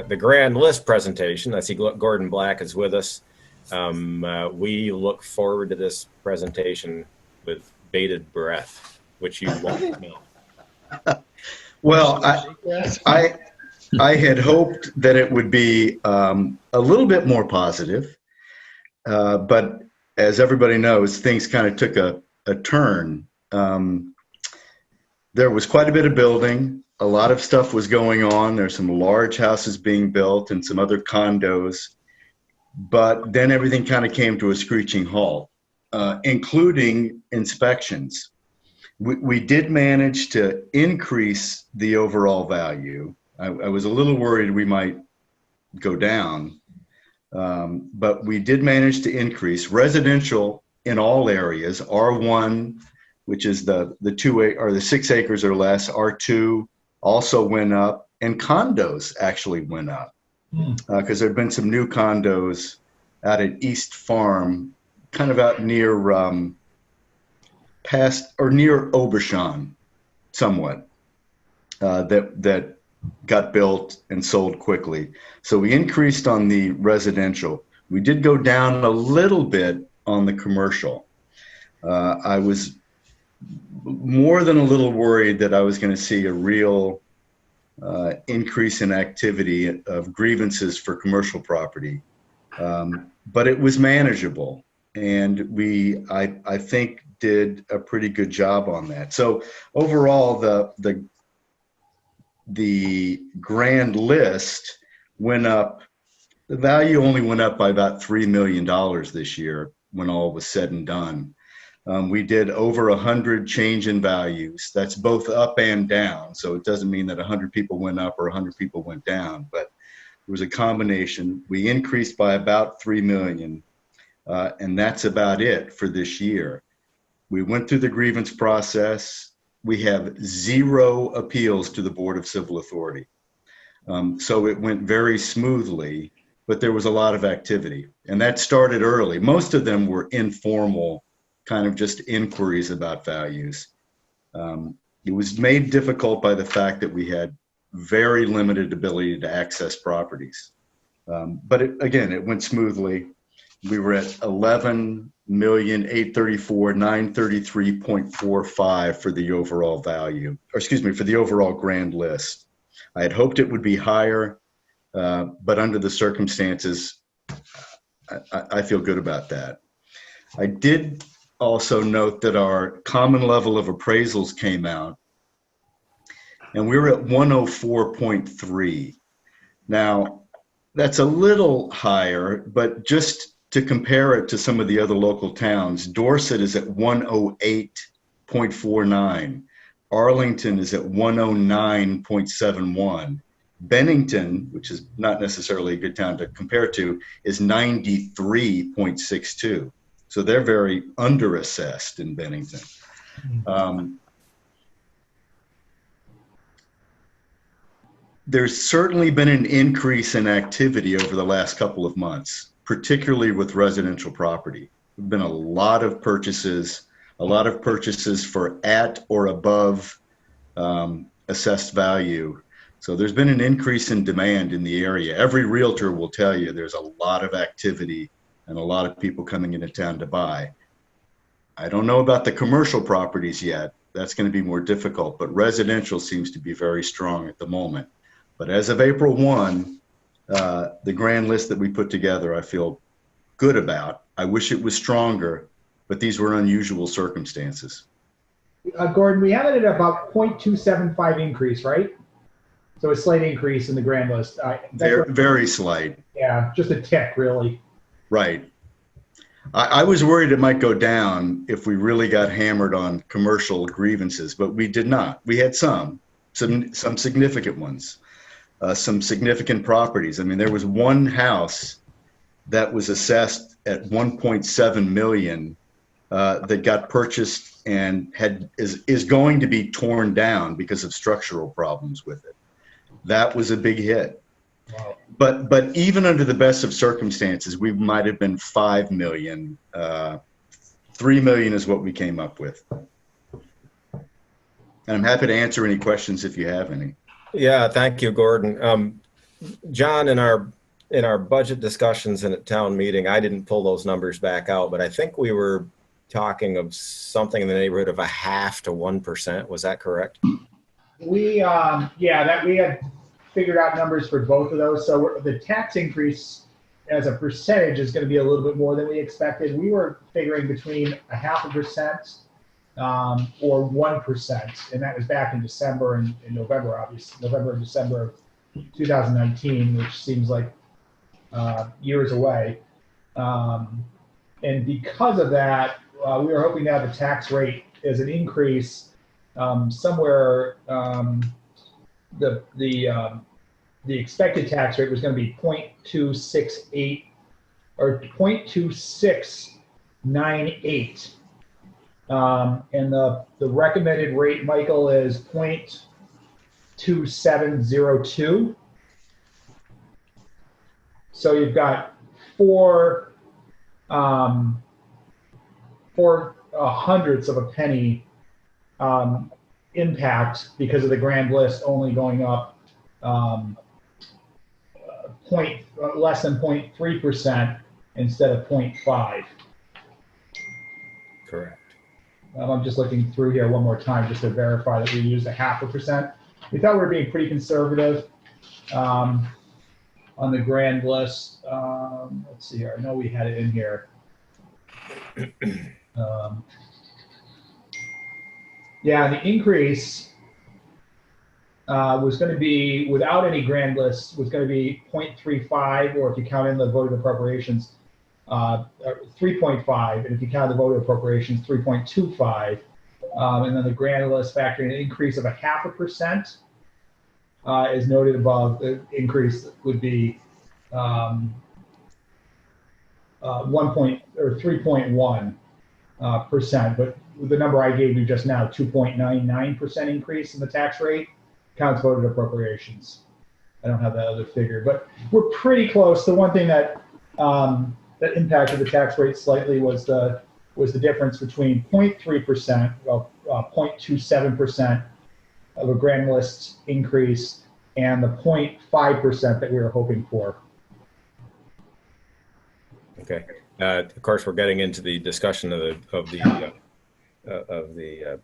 the grand list presentation. I see Gordon Black is with us. We look forward to this presentation with bated breath, which you won't smell. Well, I had hoped that it would be a little bit more positive, but as everybody knows, things kind of took a turn. There was quite a bit of building. A lot of stuff was going on. There's some large houses being built and some other condos. But then everything kind of came to a screeching halt, including inspections. We did manage to increase the overall value. I was a little worried we might go down, but we did manage to increase residential in all areas. R1, which is the 6 acres or less, R2 also went up, and condos actually went up because there had been some new condos out at East Farm, kind of out near near Aubuchon, somewhat, that got built and sold quickly. So we increased on the residential. We did go down a little bit on the commercial. I was more than a little worried that I was going to see a real increase in activity of grievances for commercial property, but it was manageable, and I think did a pretty good job on that. So overall, the grand list went up. The value only went up by about $3 million this year when all was said and done. We did over 100 change in values. That's both up and down. So it doesn't mean that 100 people went up or 100 people went down, but it was a combination. We increased by about 3 million, and that's about it for this year. We went through the grievance process. We have 0 appeals to the Board of Civil Authority. So it went very smoothly, but there was a lot of activity, and that started early. Most of them were informal, kind of just inquiries about values. It was made difficult by the fact that we had very limited ability to access properties. But it went smoothly. We were at 11,834,933.45 for the overall value, or excuse me, for the overall grand list. I had hoped it would be higher, but under the circumstances, I feel good about that. I did also note that our common level of appraisals came out, and we were at 104.3. Now, that's a little higher, but just to compare it to some of the other local towns, Dorset is at 108.49. Arlington is at 109.71. Bennington, which is not necessarily a good town to compare to, is 93.62. So they're very underassessed in Bennington. There's certainly been an increase in activity over the last couple of months, particularly with residential property. There have been a lot of purchases for at or above assessed value. So there's been an increase in demand in the area. Every realtor will tell you there's a lot of activity and a lot of people coming into town to buy. I don't know about the commercial properties yet. That's going to be more difficult, but residential seems to be very strong at the moment. But as of April 1, the grand list that we put together, I feel good about. I wish it was stronger, but these were unusual circumstances. Gordon, we have it at about 0.275 increase, right? So a slight increase in the grand list. Very slight. Yeah, just a tick, really. Right. I was worried it might go down if we really got hammered on commercial grievances, but we did not. We had some significant ones, some significant properties. I mean, there was one house that was assessed at 1.7 million that got purchased and is going to be torn down because of structural problems with it. That was a big hit. Wow. But even under the best of circumstances, we might have been 5 million. 3 million is what we came up with. And I'm happy to answer any questions if you have any. Yeah, thank you, Gordon. John, in our budget discussions and at town meeting, I didn't pull those numbers back out, but I think we were talking of something in the neighborhood of 0.5% to 1%. Was that correct? We, yeah, that we had figured out numbers for both of those. So the tax increase as a percentage is going to be a little bit more than we expected. We were figuring between 0.5% or 1%, and that was back in December and in November, obviously, November and December of 2019, which seems like years away. And because of that, we were hoping to have the tax rate as an increase somewhere. The expected tax rate was going to be 0.268 or 0.2698, and the recommended rate, Michael, is 0.2702. So you've got four hundredths of a penny impact because of the grand list only going up less than 0.3% instead of 0.5. Correct. I'm just looking through here one more time just to verify that we used 0.5%. We thought we were being pretty conservative on the grand list. Let's see here. I know we had it in here. Yeah, the increase was going to be, without any grand lists, was going to be 0.35, or if you count in the voted appropriations, 3.5, and if you count the voted appropriations, 3.25. And then the grand list factoring an increase of 0.5%, as noted above. The increase would be 3.1%, but the number I gave you just now, 2.99% increase in the tax rate, counts voted appropriations. I don't have that other figure, but we're pretty close. The one thing that that impacted the tax rate slightly was the difference between 0.3%, well, 0.27% of a grand list increase, and the 0.5% that we were hoping for. Okay. Of course, we're getting into the discussion of the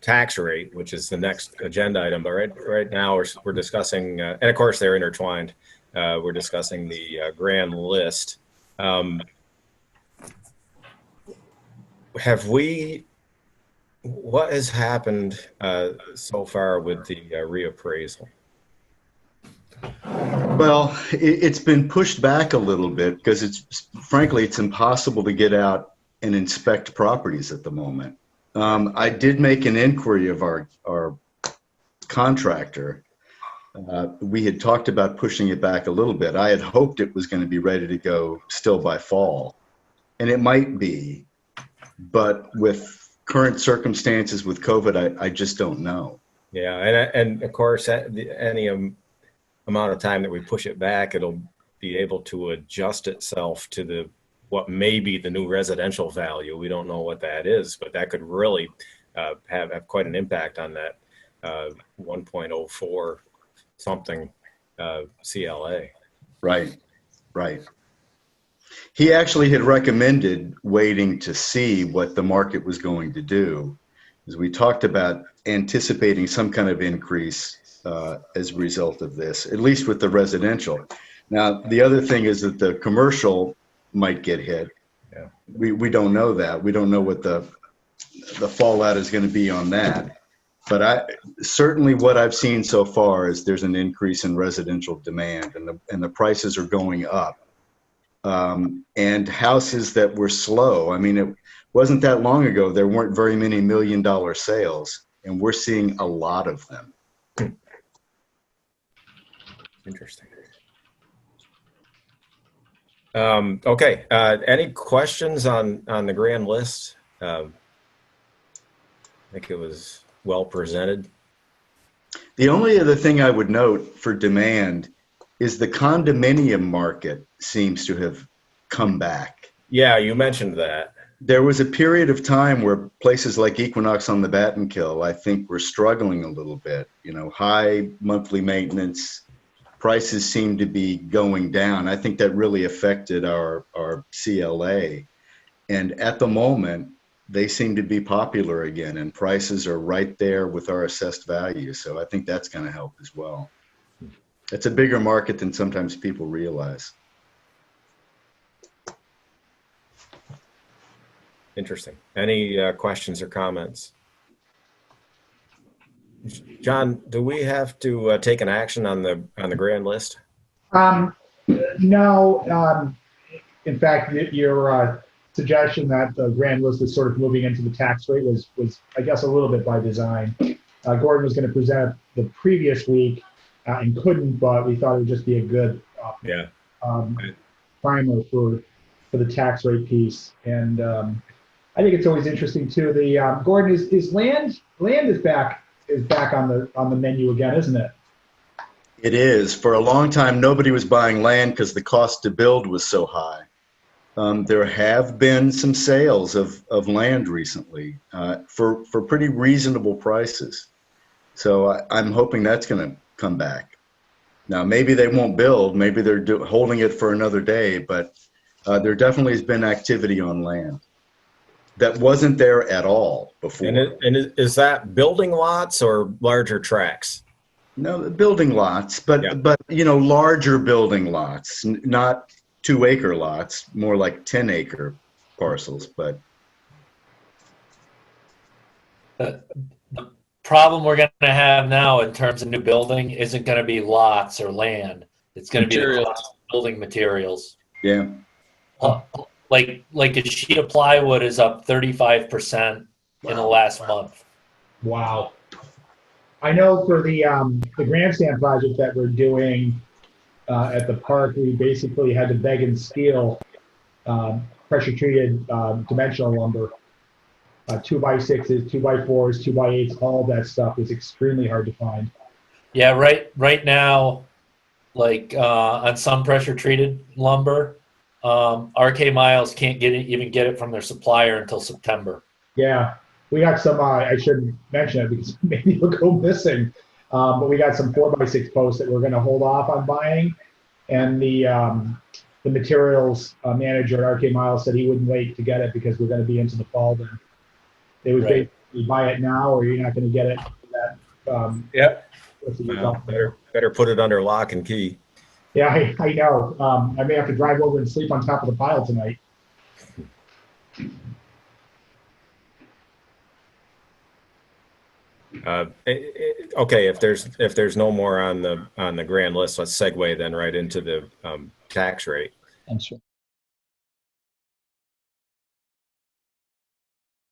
tax rate, which is the next agenda item. But right now we're discussing, and of course they're intertwined. We're discussing the grand list. What has happened so far with the reappraisal? Well, it's been pushed back a little bit because frankly, it's impossible to get out and inspect properties at the moment. I did make an inquiry of our contractor. We had talked about pushing it back a little bit. I had hoped it was going to be ready to go still by fall, and it might be, but with current circumstances with COVID, I just don't know. Yeah, and of course, any amount of time that we push it back, it'll be able to adjust itself to what may be the new residential value. We don't know what that is, but that could really have quite an impact on that 1.04 something CLA. Right. He actually had recommended waiting to see what the market was going to do, as we talked about anticipating some kind of increase as a result of this, at least with the residential. Now, the other thing is that the commercial might get hit. Yeah. We don't know that. We don't know what the fallout is going to be on that. But certainly what I've seen so far is there's an increase in residential demand, and the prices are going up. And houses that were slow, I mean, it wasn't that long ago, there weren't very many $1 million sales, and we're seeing a lot of them. Interesting. Okay. Any questions on the grand list? I think it was well presented. The only other thing I would note for demand is the condominium market seems to have come back. Yeah, you mentioned that. There was a period of time where places like Equinox on the Battenkill, I think, were struggling a little bit. You know, high monthly maintenance, prices seem to be going down. I think that really affected our CLA. And at the moment, they seem to be popular again, and prices are right there with our assessed value. So I think that's going to help as well. It's a bigger market than sometimes people realize. Interesting. Any questions or comments? John, do we have to take an action on the grand list? No. In fact, your suggestion that the grand list is sort of moving into the tax rate was I guess, a little bit by design. Gordon was going to present the previous week and couldn't, but we thought it would just be a good primer for the tax rate piece. And I think it's always interesting too. The Gordon, is land is back on the menu again, isn't it? It is. For a long time, nobody was buying land because the cost to build was so high. There have been some sales of land recently for pretty reasonable prices. So I'm hoping that's going to come back. Now, maybe they won't build. Maybe they're holding it for another day. But there definitely has been activity on land that wasn't there at all before. And is that building lots or larger tracts? No, building lots, but larger building lots, not 2-acre lots, more like 10-acre parcels. But the problem we're going to have now in terms of new building isn't going to be lots or land. It's going to be the cost of building materials. Yeah. Like a sheet of plywood is up 35% in the last month. Wow. I know for the grandstand project that we're doing at the park, we basically had to beg and steal pressure treated dimensional lumber. 2x6s, 2x4s, 2x8s, all that stuff is extremely hard to find. Yeah, right now, like on some pressure treated lumber, RK Miles can't even get it from their supplier until September. Yeah, we got some. I shouldn't mention it because maybe it'll go missing. But we got some 4x6 posts that we're going to hold off on buying, and the materials manager at RK Miles said he wouldn't wait to get it because we're going to be into the fall then. They would basically buy it now, or you're not going to get it. Yep. Better put it under lock and key. Yeah, I know. I may have to drive over and sleep on top of the pile tonight. Okay, if there's no more on the grand list, let's segue then right into the tax rate. I'm sure.